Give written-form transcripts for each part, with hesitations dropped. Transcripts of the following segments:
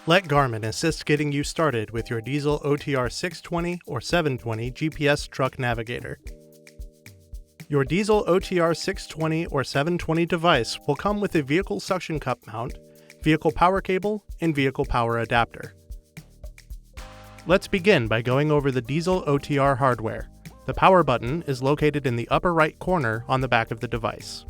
Let Garmin assist getting you started with your dēzl OTR620 or 720 GPS truck navigator. Your dēzl OTR620 or 720 device will come with a vehicle suction cup mount, vehicle power cable, and vehicle power adapter. Let's begin by going over the dēzl OTR hardware. The power button is located in the upper right corner on the back of the device.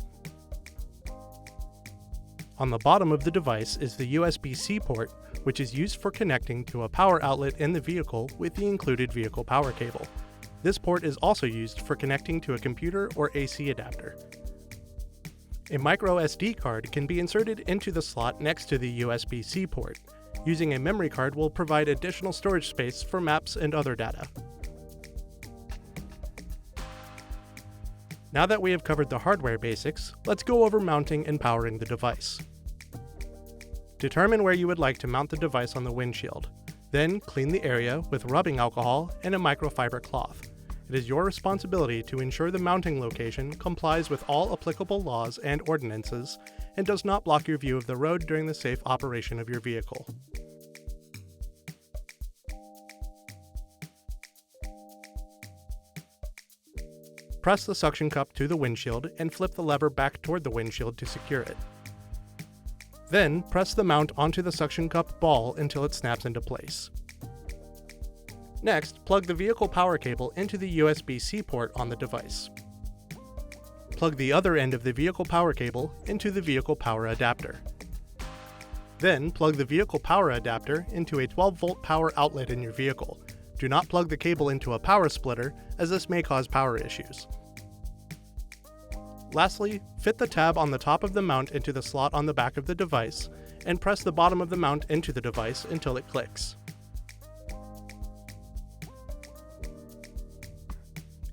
On the bottom of the device is the USB-C port, which is used for connecting to a power outlet in the vehicle with the included vehicle power cable. This port is also used for connecting to a computer or AC adapter. A micro SD card can be inserted into the slot next to the USB-C port. Using a memory card will provide additional storage space for maps and other data. Now that we have covered the hardware basics, let's go over mounting and powering the device. Determine where you would like to mount the device on the windshield. Then clean the area with rubbing alcohol and a microfiber cloth. It is your responsibility to ensure the mounting location complies with all applicable laws and ordinances and does not block your view of the road during the safe operation of your vehicle. Press the suction cup to the windshield and flip the lever back toward the windshield to secure it. Then, press the mount onto the suction cup ball until it snaps into place. Next, plug the vehicle power cable into the USB-C port on the device. Plug the other end of the vehicle power cable into the vehicle power adapter. Then, plug the vehicle power adapter into a 12-volt power outlet in your vehicle. Do not plug the cable into a power splitter, as this may cause power issues. Lastly, fit the tab on the top of the mount into the slot on the back of the device, and press the bottom of the mount into the device until it clicks.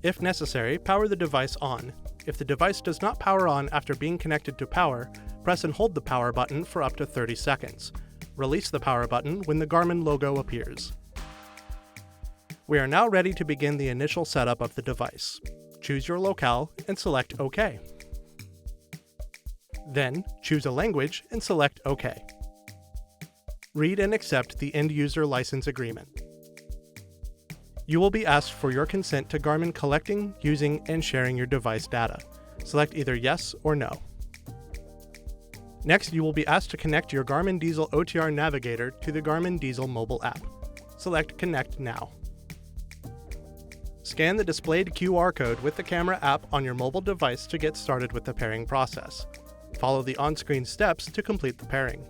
If necessary, power the device on. If the device does not power on after being connected to power, press and hold the power button for up to 30 seconds. Release the power button when the Garmin logo appears. We are now ready to begin the initial setup of the device. Choose your locale and select OK. Then, choose a language and select OK. Read and accept the end-user license agreement. You will be asked for your consent to Garmin collecting, using, and sharing your device data. Select either yes or no. Next, you will be asked to connect your Garmin dēzl OTR navigator to the Garmin dēzl mobile app. Select Connect Now. Scan the displayed QR code with the camera app on your mobile device to get started with the pairing process. Follow the on-screen steps to complete the pairing.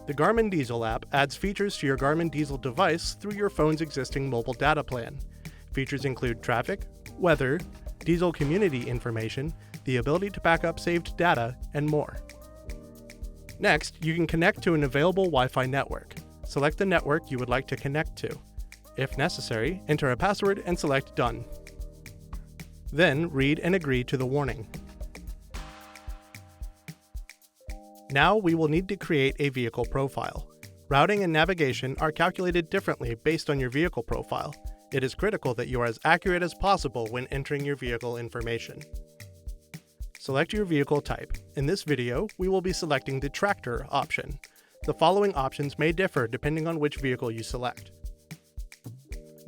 The Garmin dēzl app adds features to your Garmin dēzl device through your phone's existing mobile data plan. Features include traffic, weather, dēzl community information, the ability to back up saved data, and more. Next, you can connect to an available Wi-Fi network. Select the network you would like to connect to. If necessary, enter a password and select Done. Then, read and agree to the warning. Now we will need to create a vehicle profile. Routing and navigation are calculated differently based on your vehicle profile. It is critical that you are as accurate as possible when entering your vehicle information. Select your vehicle type. In this video, we will be selecting the tractor option. The following options may differ depending on which vehicle you select.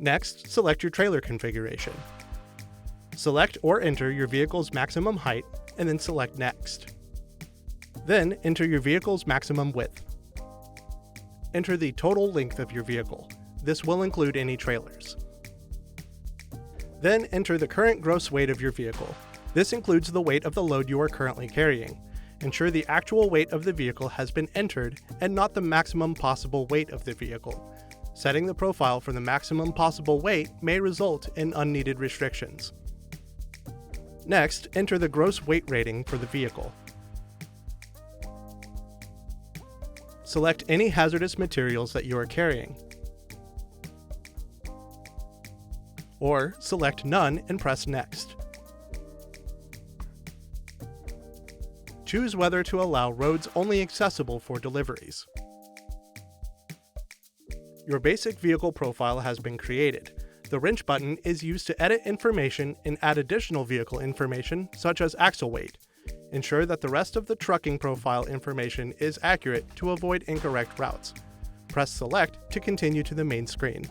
Next, select your trailer configuration. Select or enter your vehicle's maximum height, and then select Next. Then, enter your vehicle's maximum width. Enter the total length of your vehicle. This will include any trailers. Then, enter the current gross weight of your vehicle. This includes the weight of the load you are currently carrying. Ensure the actual weight of the vehicle has been entered and not the maximum possible weight of the vehicle. Setting the profile for the maximum possible weight may result in unneeded restrictions. Next, enter the gross weight rating for the vehicle. Select any hazardous materials that you are carrying. Or select None and press Next. Choose whether to allow roads only accessible for deliveries. Your basic vehicle profile has been created. The wrench button is used to edit information and add additional vehicle information, such as axle weight. Ensure that the rest of the trucking profile information is accurate to avoid incorrect routes. Press Select to continue to the main screen.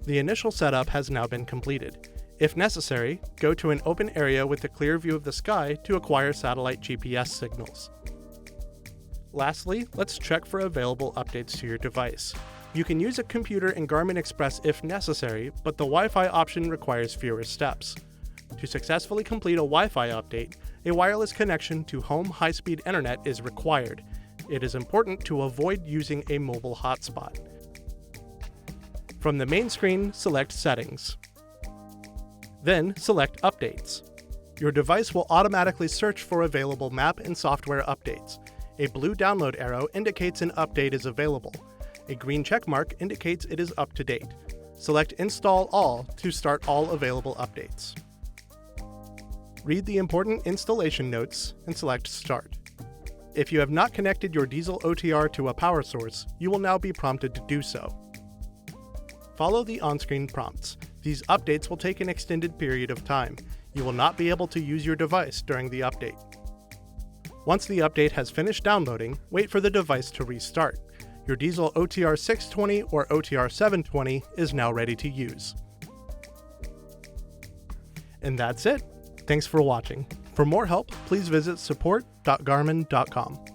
The initial setup has now been completed. If necessary, go to an open area with a clear view of the sky to acquire satellite GPS signals. Lastly, let's check for available updates to your device. You can use a computer in Garmin Express if necessary, but the Wi-Fi option requires fewer steps. To successfully complete a Wi-Fi update, a wireless connection to home high-speed internet is required. It is important to avoid using a mobile hotspot. From the main screen, select Settings. Then select Updates. Your device will automatically search for available map and software updates. A blue download arrow indicates an update is available. A green check mark indicates it is up to date. Select Install All to start all available updates. Read the important installation notes and select Start. If you have not connected your dēzl OTR to a power source, you will now be prompted to do so. Follow the on-screen prompts. These updates will take an extended period of time. You will not be able to use your device during the update. Once the update has finished downloading, wait for the device to restart. Your dēzl OTR620 or OTR720 is now ready to use. And that's it. Thanks for watching. For more help, please visit support.garmin.com.